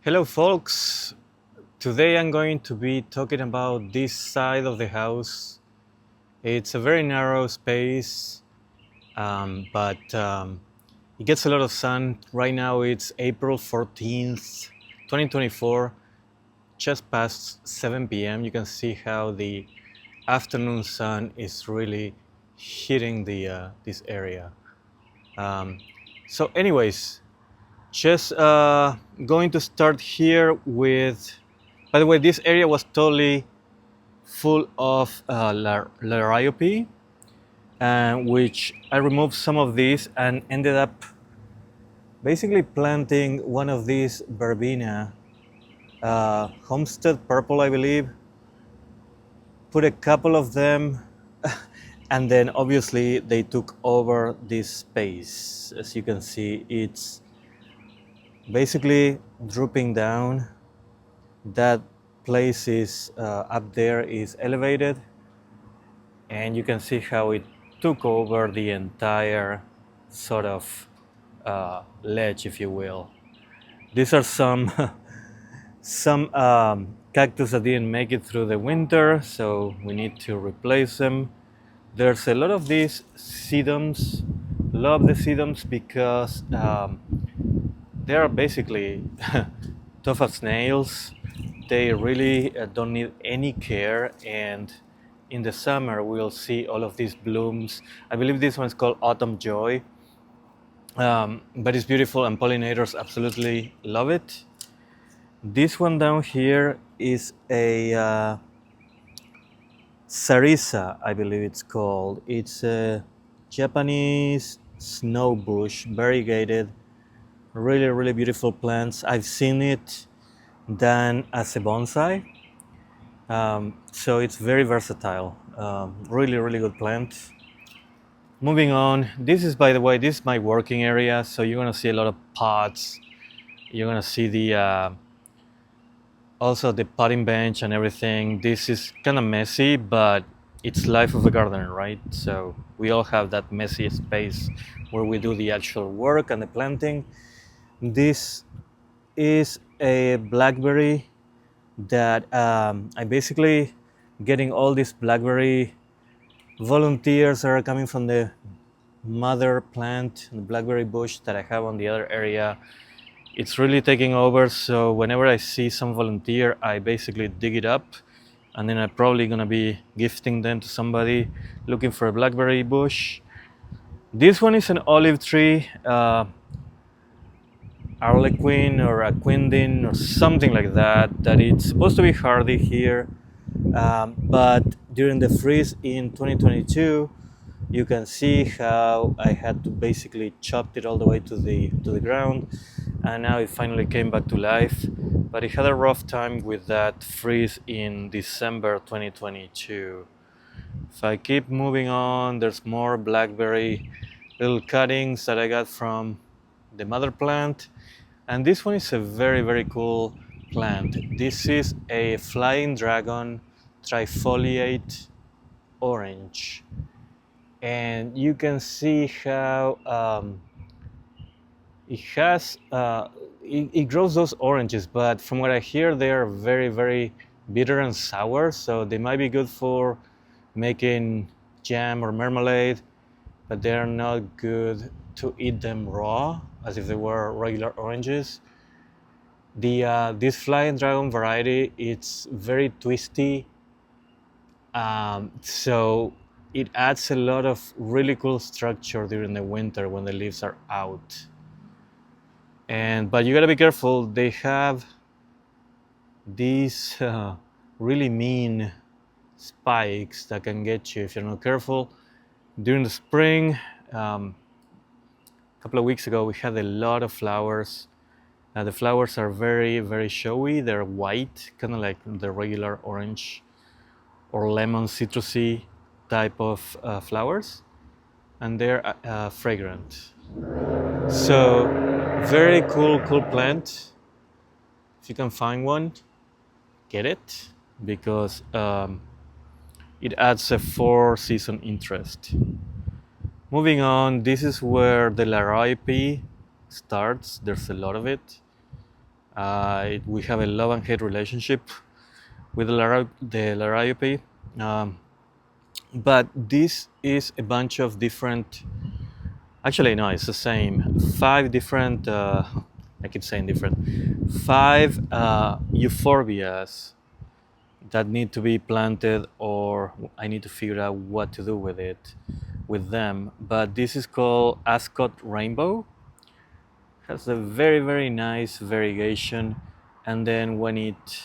Hello folks, today I'm going to be talking about this side of the house. It's a very narrow space, but it gets a lot of sun. Right now it's April 14th, 2024, just past 7 p.m. You can see how the afternoon sun is really hitting this area. Um, so anyways, just going to start here with, by the way, this area was totally full of liriope, which I removed some of these and ended up basically planting one of these verbena, Homestead Purple, I believe. Put a couple of them, and then obviously they took over this space. As you can see, it's basically drooping down. That place is up there is elevated, and you can see how it took over the entire sort of ledge, if you will. These are some some cactus that didn't make it through the winter, so we need to replace them. There's a lot of these sedums. Love the sedums because they are basically tough as nails. They really don't need any care, and in the summer we'll see all of these blooms. I believe this one's called Autumn Joy, but it's beautiful and pollinators absolutely love it. This one down here is a sarisa, I believe it's called. It's a Japanese snow bush, variegated, really beautiful plants. I've seen it done as a bonsai, so it's very versatile. Really good plant. Moving on, this is, by the way, this is my working area, so you're gonna see a lot of pots. You're gonna see the also the potting bench and everything. This is kind of messy, but it's life of a gardener, right? So we all have that messy space where we do the actual work and the planting. This is a blackberry that I basically getting all these blackberry volunteers that are coming from the mother plant, the blackberry bush that I have on the other area. It's really taking over, so whenever I see some volunteer, I basically dig it up, and then I'm probably gonna be gifting them to somebody looking for a blackberry bush. This one is an olive tree, Arlequin or Aquindin or something like that, that it's supposed to be hardy here, but during the freeze in 2022, you can see how I had to basically chop it all the way to the ground, and now it finally came back to life. But it had a rough time with that freeze in December 2022. If I keep moving on, there's more blackberry little cuttings that I got from the mother plant, and this one is a very cool plant. This is a flying dragon trifoliate orange, and you can see how it grows those oranges, but from what I hear, they are very bitter and sour, so they might be good for making jam or marmalade, but they are not good to eat them raw as if they were regular oranges. This flying dragon variety, it's very twisty, so it adds a lot of really cool structure during the winter when the leaves are out. But you gotta be careful. They have these really mean spikes that can get you if you're not careful. During the spring, a couple of weeks ago, we had a lot of flowers. The flowers are very showy. They're white, kind of like the regular orange or lemon citrusy type of flowers, and they're fragrant. So very cool plant. If you can find one, get it, because it adds a 4-season interest. Moving on, this is where the liriope starts. There's a lot of it. We have a love and hate relationship with the Laraiope. Um, but this is a bunch of different, actually no, it's the same, five different, I keep saying different, five euphorbias that need to be planted, or I need to figure out what to do with them. But this is called Ascot Rainbow. Has a very very nice variegation, and then when it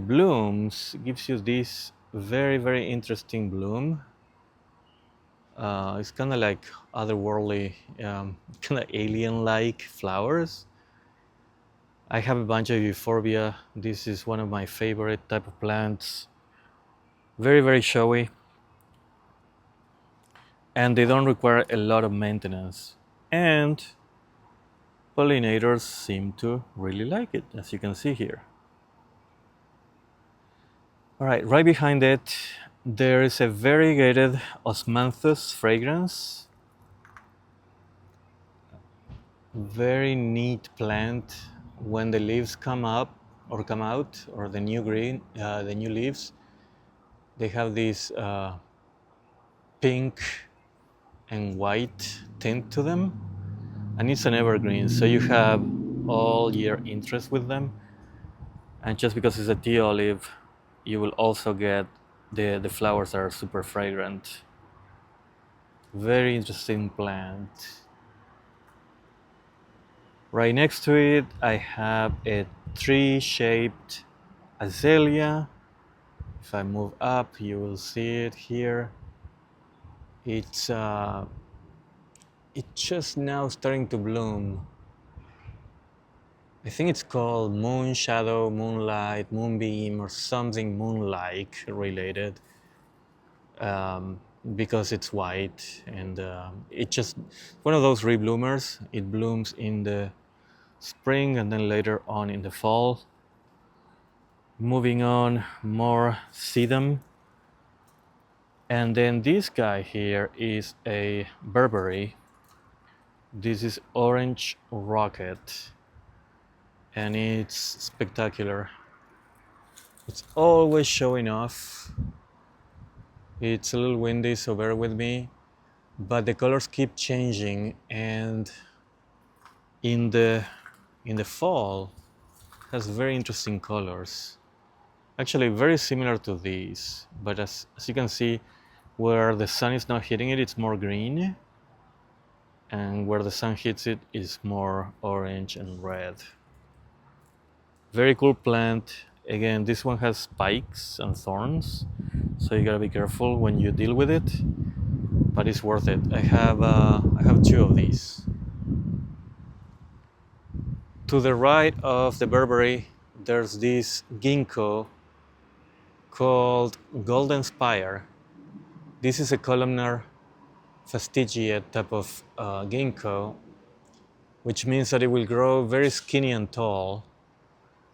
blooms, it gives you this very very interesting bloom. It's kind of like otherworldly, kind of alien-like flowers. I have a bunch of euphorbia. This is one of my favorite type of plants. Very very showy, and they don't require a lot of maintenance. And pollinators seem to really like it, as you can see here. All right, right behind it, there is a variegated osmanthus fragrance. Very neat plant. When the leaves come up or come out, or the new green, the new leaves, they have this pink and white tint to them, and it's an evergreen, so you have all year interest with them. And just because it's a tea olive, you will also get the flowers that are super fragrant. Very interesting plant. Right next to it, I have a tree-shaped azalea. If I move up, you will see it here. It's just now starting to bloom. I think it's called moon shadow, moonlight, moonbeam, or something moon-like related, because it's white, and it's just one of those rebloomers. It blooms in the spring and then later on in the fall. Moving on, more sedum. And then this guy here is a Burberry. This is Orange Rocket, and it's spectacular. It's always showing off. It's a little windy, so bear with me, but the colors keep changing, and in the fall has very interesting colors. Actually very similar to these, but as you can see, where the sun is not hitting it, it's more green, and where the sun hits it is more orange and red. Very cool plant. Again, this one has spikes and thorns, so you gotta be careful when you deal with it, but it's worth it. I have two of these. To the right of the Burberry, there's this ginkgo called Golden Spire. This is a columnar fastigiate type of ginkgo, which means that it will grow very skinny and tall,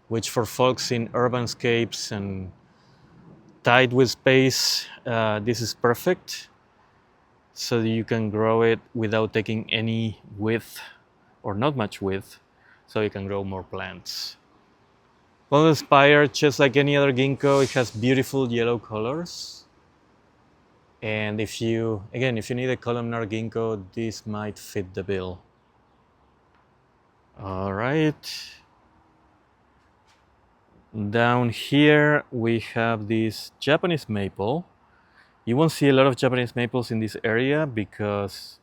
which for folks in urbanscapes and tight with space, this is perfect. So that you can grow it without taking any width, or not much width, so you can grow more plants. Golden Spire, just like any other ginkgo, it has beautiful yellow colors. And if you need a columnar ginkgo, this might fit the bill. All right. Down here we have this Japanese maple. You won't see a lot of Japanese maples in this area because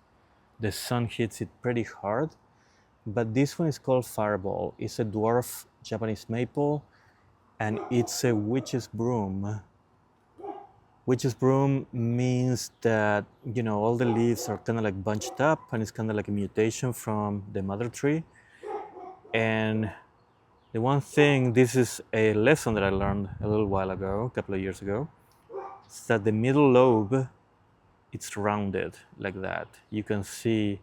the sun hits it pretty hard. But this one is called Fireball. It's a dwarf Japanese maple, and it's a witch's broom. Witch's broom means that, all the leaves are kind of like bunched up, and it's kind of like a mutation from the mother tree. And the one thing, this is a lesson that I learned a little while ago, a couple of years ago, is that the middle lobe, it's rounded like that. You can see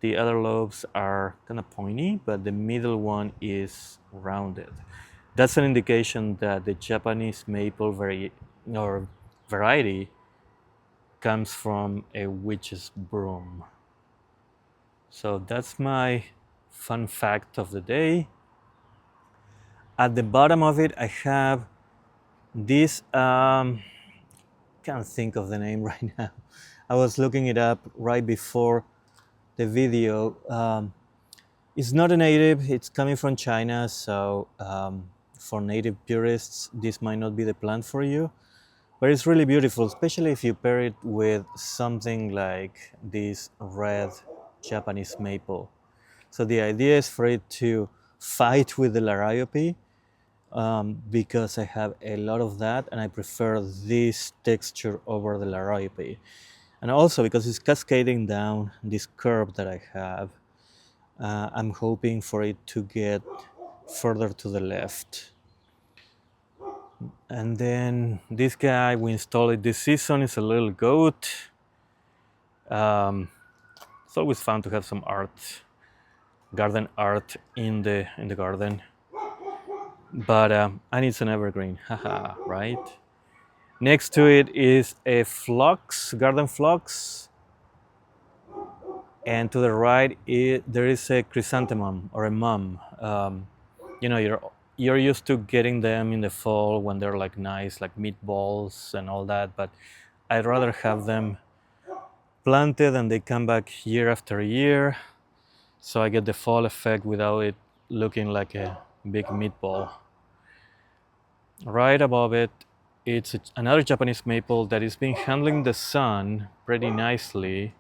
the other lobes are kind of pointy, but the middle one is rounded. That's an indication that the Japanese maple variety comes from a witch's broom. So that's my fun fact of the day. At the bottom of it, I have this. Can't think of the name right now. I was looking it up right before the video. It's not a native. It's coming from China, so for native purists, this might not be the plant for you. But it's really beautiful, especially if you pair it with something like this red Japanese maple. So the idea is for it to fight with the Liriope, because I have a lot of that and I prefer this texture over the Liriope. And also because it's cascading down this curve that I have, I'm hoping for it to get further to the left. And then this guy, we installed it this season, is a little goat. It's always fun to have some art, garden art in the garden. But and it's an evergreen, haha, right? Next to it is a phlox, garden phlox, and to the right there is a chrysanthemum or a mum. You know, you're used to getting them in the fall when they're like nice, like meatballs and all that, but I'd rather have them planted and they come back year after year, so I get the fall effect without it looking like a big meatball. Right above it, it's another Japanese maple that is been handling the sun pretty nicely,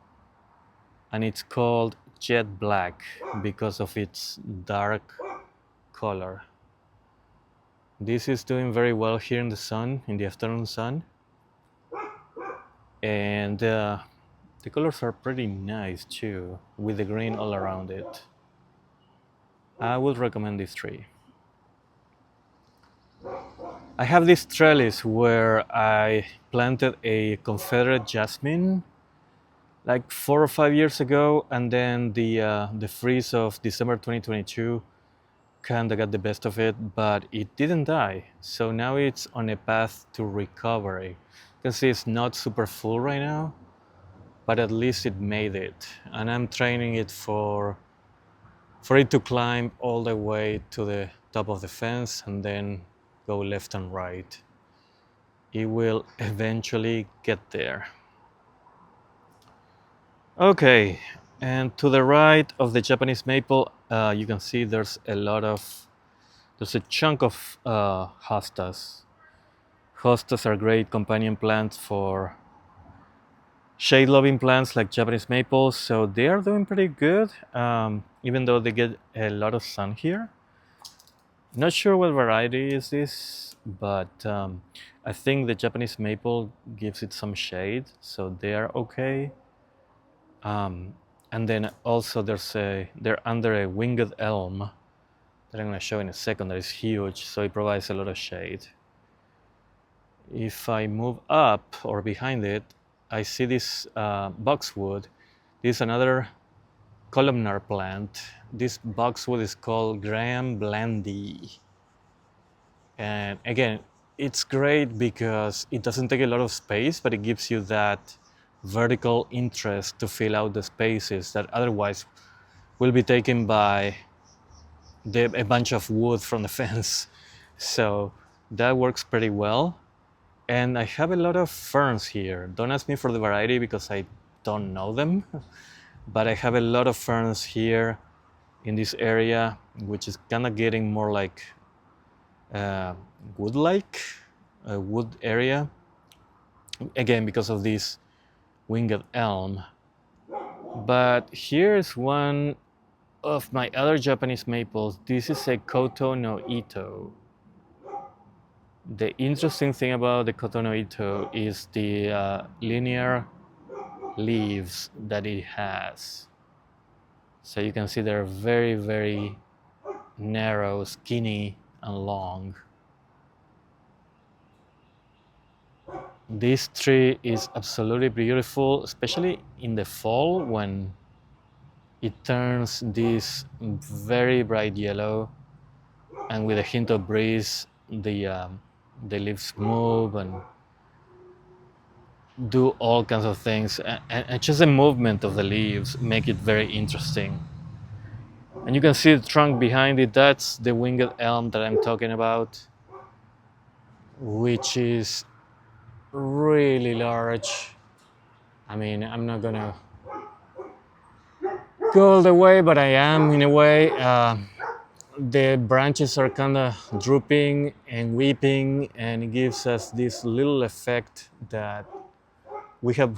and it's called jet black because of its dark color. This is doing very well here in the sun, in the afternoon sun, and the colors are pretty nice too, with the green all around it. I would recommend this tree. I have this trellis where I planted a Confederate jasmine like 4 or 5 years ago, and then the freeze of December 2022 kind of got the best of it, but it didn't die. So now it's on a path to recovery. You can see it's not super full right now, but at least it made it. And I'm training it for it to climb all the way to the top of the fence and then go left and right. It will eventually get there. Okay, and to the right of the Japanese maple, you can see there's a chunk of hostas. Hostas are great companion plants for shade-loving plants like Japanese maples, so they are doing pretty good, even though they get a lot of sun here. Not sure what variety is this, but I think the Japanese maple gives it some shade, so they are okay. And then also they're under a winged elm that I'm going to show in a second that is huge, so it provides a lot of shade. If I move up or behind it, I see this boxwood. This is another columnar plant. This boxwood is called Graham Blandy. And again, it's great because it doesn't take a lot of space, but it gives you that vertical interest to fill out the spaces that otherwise will be taken by a bunch of wood from the fence. So that works pretty well. And I have a lot of ferns here. Don't ask me for the variety because I don't know them. But I have a lot of ferns here in this area, which is kind of getting more like wood-like, a wood area. Again, because of this winged elm. But here's one of my other Japanese maples. This is a Koto no Ito. The interesting thing about the Koto no Ito is the linear leaves that it has. So you can see they're very, very narrow, skinny, and long. This tree is absolutely beautiful, especially in the fall when it turns this very bright yellow, and with a hint of breeze, the leaves move and do all kinds of things, and just the movement of the leaves make it very interesting. And you can see the trunk behind it. That's the winged elm that I'm talking about, which is really large. I mean, I'm not gonna go all the way, but I am in a way. The branches are kind of drooping and weeping, and it gives us this little effect that we have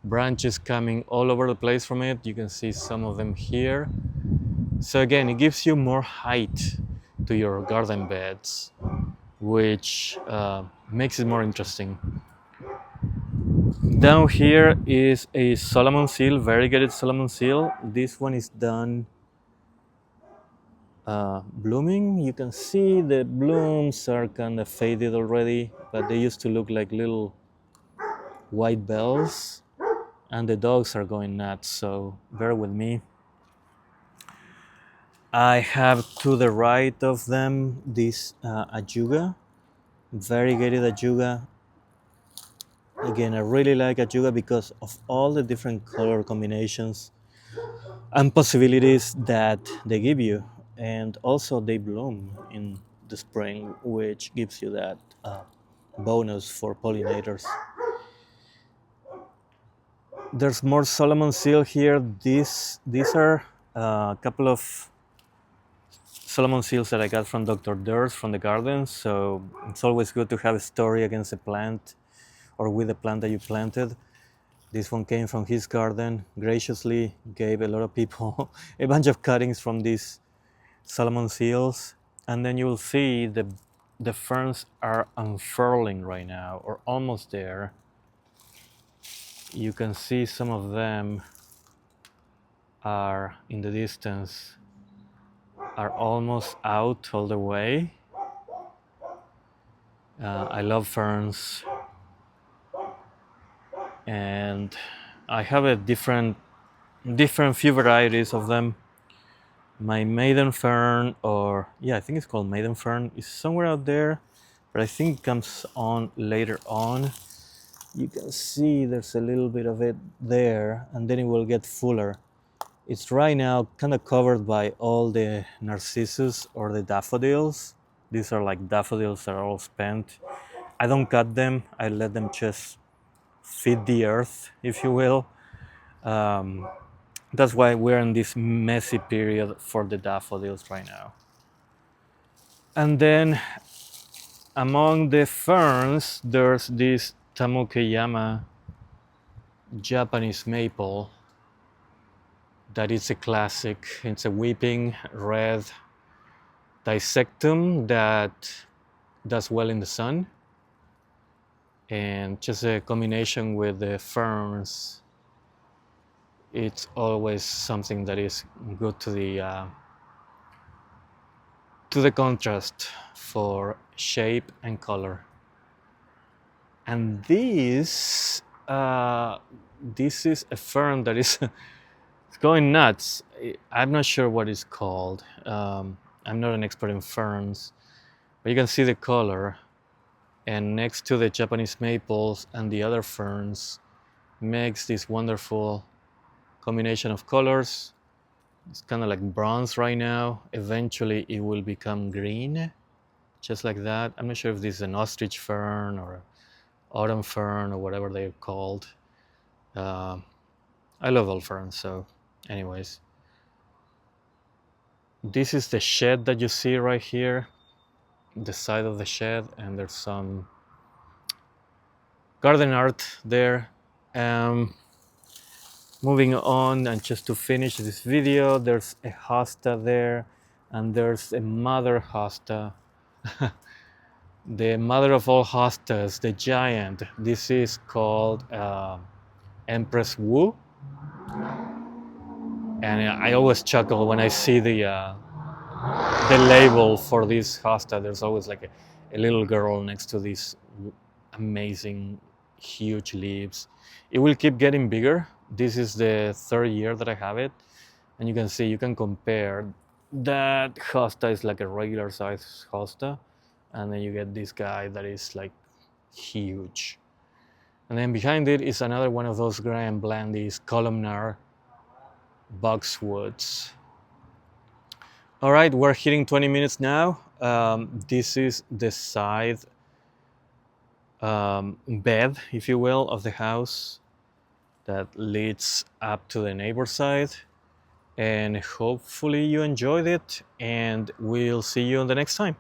branches coming all over the place from it. You can see some of them here. So again, it gives you more height to your garden beds, which makes it more interesting. Down here is a Solomon seal, variegated Solomon seal. This one is done blooming. You can see the blooms are kind of faded already, but they used to look like little white bells, and the dogs are going nuts, so bear with me. I have to the right of them this ajuga, variegated ajuga. Again, I really like ajuga because of all the different color combinations and possibilities that they give you. And also they bloom in the spring, which gives you that bonus for pollinators. There's more Solomon seal here. These are a couple of Solomon seals that I got from Dr. Durst from the garden. So it's always good to have a story against a plant or with a plant that you planted. This one came from his garden, graciously gave a lot of people a bunch of cuttings from these Solomon seals. And then you will see the ferns are unfurling right now, or almost there. You can see some of them are in the distance, are almost out all the way. I love ferns, and I have a different few varieties of them. My maiden fern, or yeah, I think it's called maiden fern, is somewhere out there, but I think it comes on later on. You can see there's a little bit of it there, and then it will get fuller. It's right now kind of covered by all the narcissus or the daffodils. These are like daffodils that are all spent. I don't cut them, I let them just feed the earth, if you will. That's why we're in this messy period for the daffodils right now. And then among the ferns, there's this Tamukeyama Japanese maple that is a classic. It's a weeping red dissectum that does well in the sun, and just a combination with the ferns, it's always something that is good to the contrast for shape and color. And this is a fern that is it's going nuts. I'm not sure what it's called. I'm not an expert in ferns, but you can see the color. And next to the Japanese maples and the other ferns makes this wonderful combination of colors. It's kind of like bronze right now. Eventually it will become green, just like that. I'm not sure if this is an ostrich fern or autumn fern or whatever they're called. I love all ferns, so anyways. This is the shed that you see right here, the side of the shed, and there's some garden art there. Moving on, and just to finish this video, there's a hosta there, and there's a mother hosta. The mother of all hostas, the giant. This is called Empress Wu. And I always chuckle when I see the label for this hosta. There's always like a little girl next to these amazing, huge leaves. It will keep getting bigger. This is the third year that I have it, and you can see, you can compare. That hosta is like a regular size hosta, and then you get this guy that is like huge. And then behind it is another one of those Graham Blandy's columnar boxwoods. All right, we're hitting 20 minutes now. This is the side bed, if you will, of the house that leads up to the neighbor side. And hopefully you enjoyed it, and we'll see you on the next time.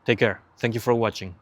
Take care. Thank you for watching.